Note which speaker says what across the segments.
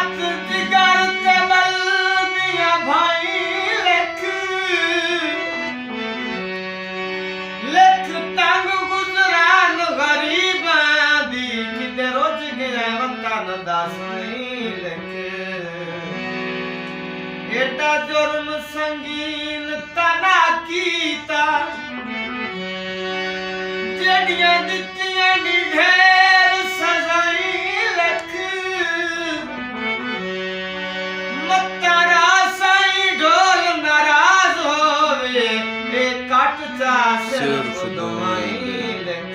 Speaker 1: बात जिगर ते बल मियां भाई लिख लिख तंग गुजरान गरीबां दी किते रोज गया वतन दस नहीं लिख एटा जुर्म संगीन तना कीता जेड़ियां दित्तियां नी ढेर सजाई लिख मत्तारा साईं ढोल नाराज होवे ए कट चा सिर्फ दवाई लिख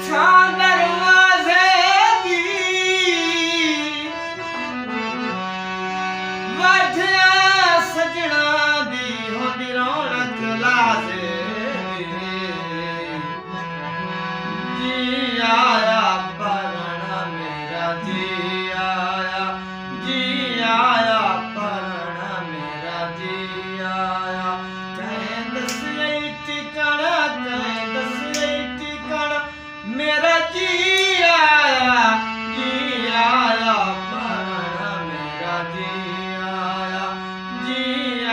Speaker 1: छा दरवाजे दी वाढिया सजना दी होंदी रौनक लाजे जी आया परना मेरा जी आया परना मेरा जी आया कहें दसिए ठिकाना मेरा जी आया परना मेरा जी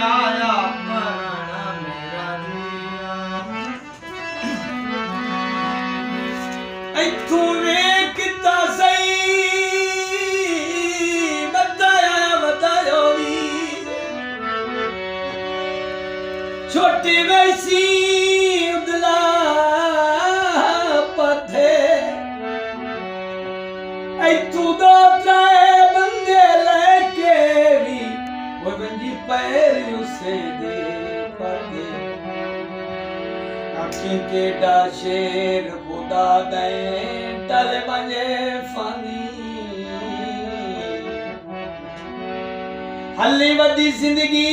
Speaker 1: आया परना मेरा जी आया इत्थों वेखता सही बतायो वी छोटी वैसी उदला पथे इत्थों दो त्रै बंदे लेके भी वो बंजी पैर उसे दे पते आखी केड़ा शेर खुदा गए टल बने फानी हली वदी जिंदगी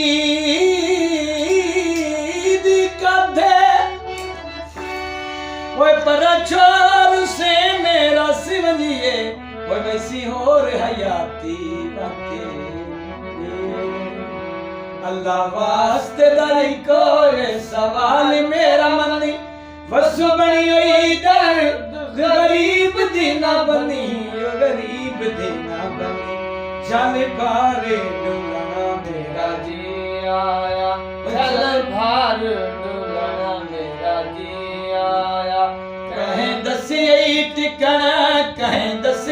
Speaker 1: दी कदे ओए पर छोर से मेरा सिवंजिए ओए वैसी हो हयाती बाके अल्लाह वास्ते दाई कोई सवाल मेरा मनी वसु बनी हुई दर गरीब दीना बनी गरीब दीना बनी चल भारे डुलना मेरा जी आया चल भार डुलना मेरा जी आया कहें दसिए टिकना कहें दस